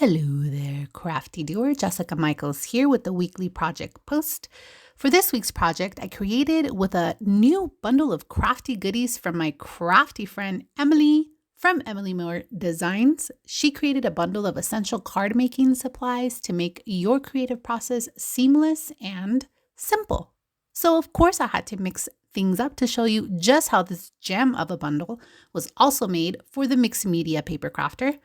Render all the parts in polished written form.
Hello there, Crafty Doer. Jessica Michaels here with the weekly project post. For this week's project, I created with a new bundle of crafty goodies from my crafty friend Emily from Emily Moore Designs. She created a bundle of essential card making supplies to make your creative process seamless and simple. So of course I had to mix things up to show you just how this gem of a bundle was also made for the mixed media paper crafter.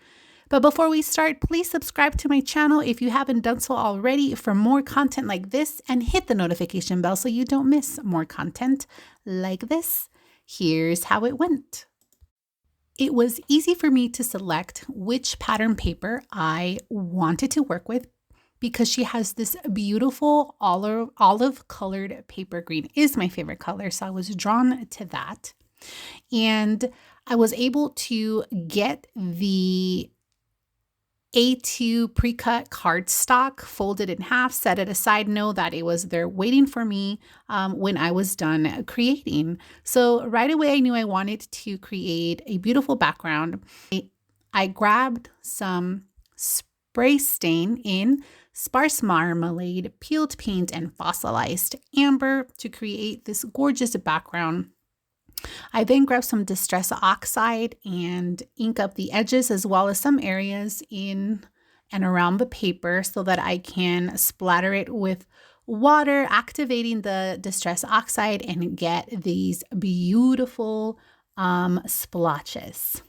But before we start, please subscribe to my channel if you haven't done so already for more content like this, and hit the notification bell so you don't miss more content like this. Here's how it went. It was easy for me to select which pattern paper I wanted to work with because she has this beautiful olive colored paper. Green is my favorite color, so I was drawn to that. And I was able to get the A2 pre-cut cardstock, folded in half, set it aside, know that it was there waiting for me when I was done creating. So right away, I knew I wanted to create a beautiful background. I grabbed some spray stain in Sparse Marmalade, peeled paint, and fossilized amber to create this gorgeous background. I then grabbed some Distress Oxide and ink up the edges as well as some areas in and around the paper so that I can splatter it with water, activating the Distress Oxide and get these beautiful splotches.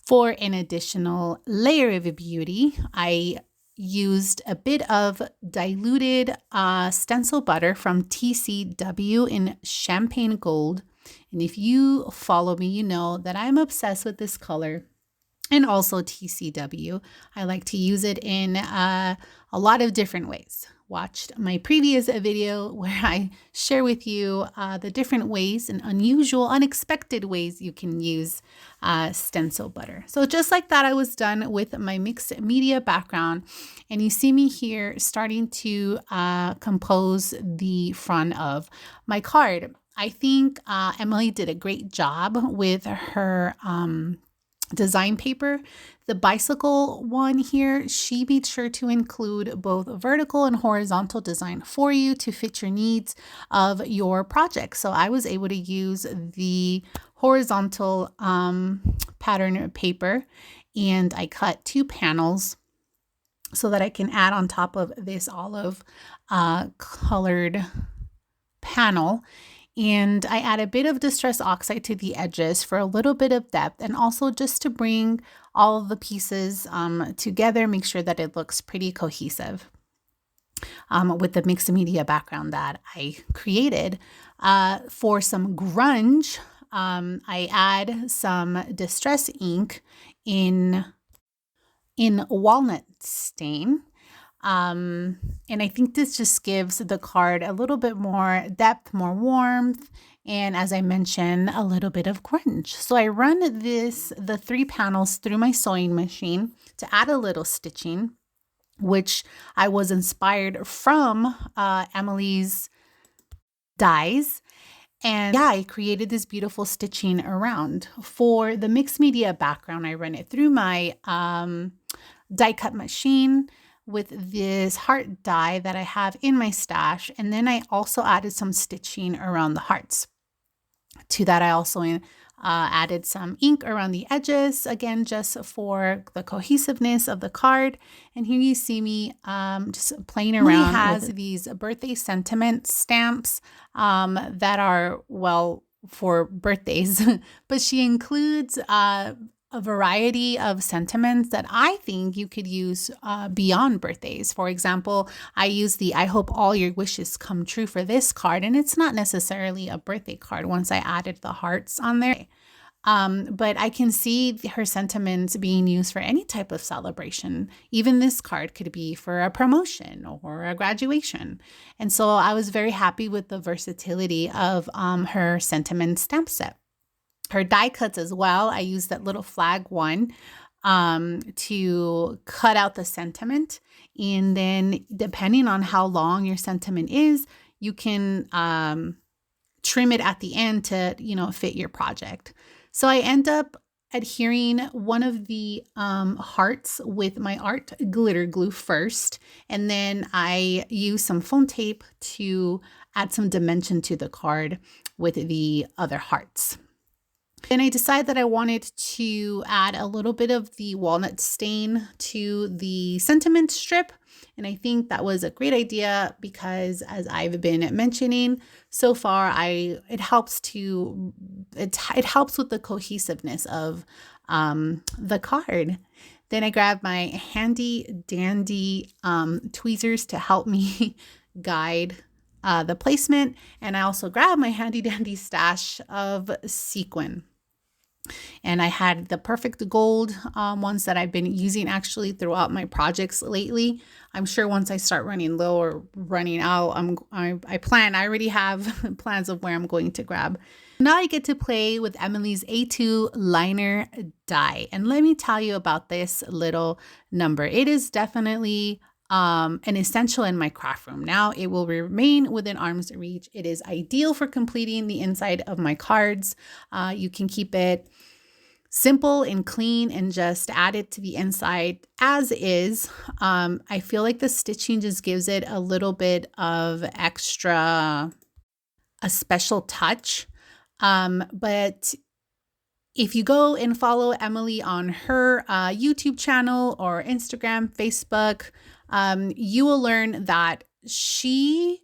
For an additional layer of beauty, I used a bit of diluted stencil butter from TCW in Champagne Gold. And if you follow me, you know that I'm obsessed with this color and also TCW. I like to use it in a lot of different ways. Watched my previous video where I share with you the different ways and unusual, unexpected ways you can use stencil butter. So just like that, I was done with my mixed media background. And you see me here starting to compose the front of my card. I think Emily did a great job with her design paper. The bicycle one here, she made sure to include both vertical and horizontal design for you to fit your needs of your project. So I was able to use the horizontal pattern paper, and I cut 2 panels so that I can add on top of this olive colored panel. And I add a bit of Distress Oxide to the edges for a little bit of depth, and also just to bring all of the pieces together, make sure that it looks pretty cohesive with the mixed media background that I created. For some grunge, I add some Distress ink in walnut stain. And I think this just gives the card a little bit more depth, more warmth, and as I mentioned, a little bit of grunge. So I run the 3 panels through my sewing machine to add a little stitching, which I was inspired from Emily's dies. And yeah, I created this beautiful stitching around. For the mixed media background, I run it through my die cut machine with this heart die that I have in my stash. And then I also added some stitching around the hearts. To that, I also added some ink around the edges, again, just for the cohesiveness of the card. And here you see me just playing around. She has these birthday sentiment stamps that are, well, for birthdays, but she includes a variety of sentiments that I think you could use beyond birthdays. For example, I use the I hope all your wishes come true for this card, and it's not necessarily a birthday card once I added the hearts on there. But I can see her sentiments being used for any type of celebration. Even this card could be for a promotion or a graduation. And so I was very happy with the versatility of her sentiment stamp set. Her die cuts as well, I used that little flag one to cut out the sentiment. And then depending on how long your sentiment is, you can trim it at the end to, fit your project. So I end up adhering one of the hearts with my art glitter glue first, and then I use some foam tape to add some dimension to the card with the other hearts. Then I decided that I wanted to add a little bit of the walnut stain to the sentiment strip. And I think that was a great idea because, as I've been mentioning so far, it helps with the cohesiveness of the card. Then I grabbed my handy dandy tweezers to help me guide the placement. And I also grabbed my handy dandy stash of sequin. And I had the perfect gold ones that I've been using actually throughout my projects lately. I'm sure once I start running low or running out, I already have plans of where I'm going to grab. Now I get to play with Emily's A2 liner die. And let me tell you about this little number. It is definitely an essential in my craft room. Now it will remain within arm's reach. It is ideal for completing the inside of my cards. You can keep it simple and clean and just add it to the inside as is. I feel like the stitching just gives it a little bit of a special touch. But if you go and follow Emily on her YouTube channel or Instagram, Facebook, you will learn that she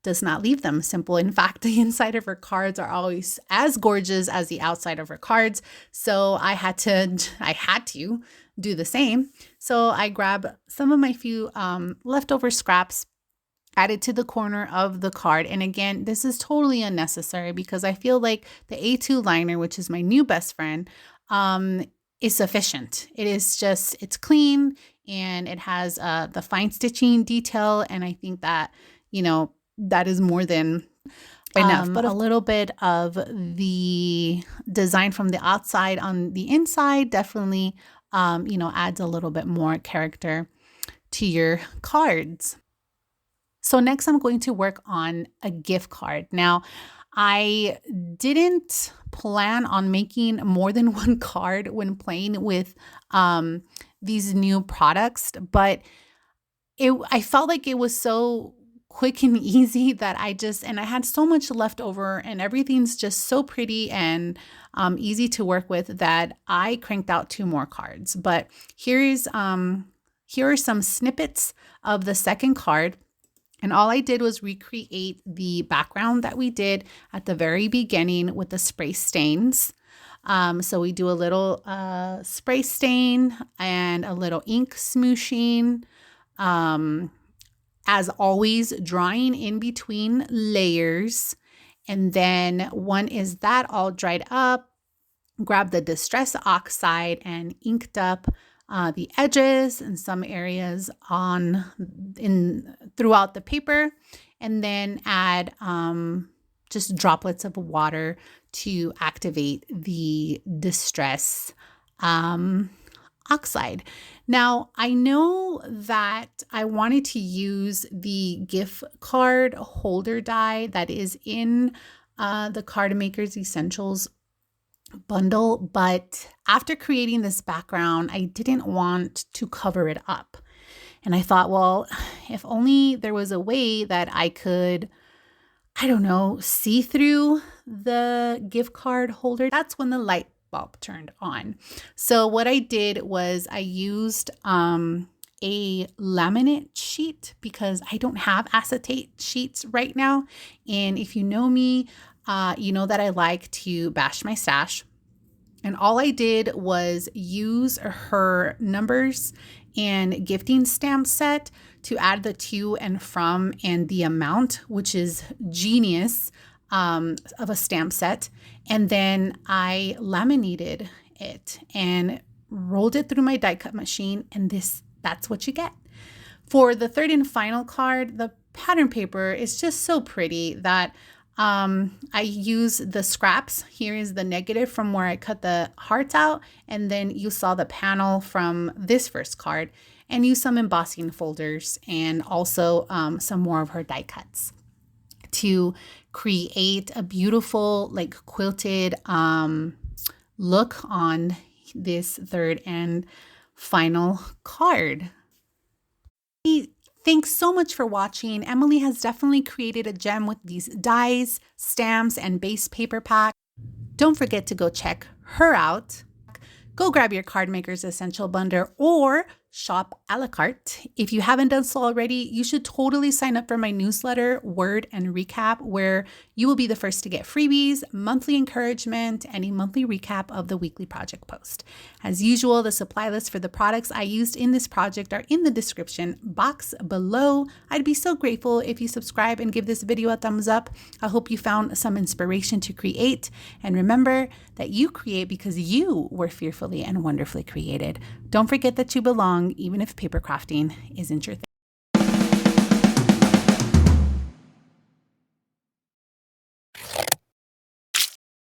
does not leave them simple. In fact, the inside of her cards are always as gorgeous as the outside of her cards. So I had to do the same. So I grabbed some of my few leftover scraps, added to the corner of the card. And again, this is totally unnecessary because I feel like the A2 liner, which is my new best friend, is sufficient. It's clean and it has the fine stitching detail. And I think that, that is more than enough. But a little bit of the design from the outside on the inside definitely, adds a little bit more character to your cards. So next I'm going to work on a gift card. Now, I didn't plan on making more than one card when playing with these new products, but I felt like it was so quick and easy that I had so much left over and everything's just so pretty and easy to work with that I cranked out 2 more cards. But here are some snippets of the second card. And all I did was recreate the background that we did at the very beginning with the spray stains. So we do a little spray stain and a little ink smooshing. As always, drawing in between layers. And then once that all dried up, grab the Distress Oxide and inked up the edges and some areas throughout the paper, and then add just droplets of water to activate the Distress Oxide. Now, I know that I wanted to use the gift card holder die that is in the Card Maker's Essentials bundle, but after creating this background, I didn't want to cover it up. And I thought, well, if only there was a way that I could, see through the gift card holder. That's when the light bulb turned on. So what I did was I used a laminate sheet because I don't have acetate sheets right now. And if you know me, you know that I like to bash my stash. And all I did was use her numbers and gifting stamp set to add the to and from and the amount, which is genius of a stamp set. And then I laminated it and rolled it through my die cut machine. And that's what you get. For the third and final card, the pattern paper is just so pretty that I use the scraps. Here is the negative from where I cut the hearts out. And then you saw the panel from this first card, and use some embossing folders and also some more of her die cuts to create a beautiful quilted look on this third and final card. Thanks so much for watching. Emily has definitely created a gem with these dies, stamps, and base paper pack. Don't forget to go check her out. Go grab your Card Maker's Essential Bundle or shop a la carte. If you haven't done so already, you should totally sign up for my newsletter, Word and Recap, where you will be the first to get freebies, monthly encouragement, and a monthly recap of the weekly project post. As usual, the supply list for the products I used in this project are in the description box below. I'd be so grateful if you subscribe and give this video a thumbs up. I hope you found some inspiration to create. And remember that you create because you were fearfully and wonderfully created. Don't forget that you belong, even if paper crafting isn't your thing.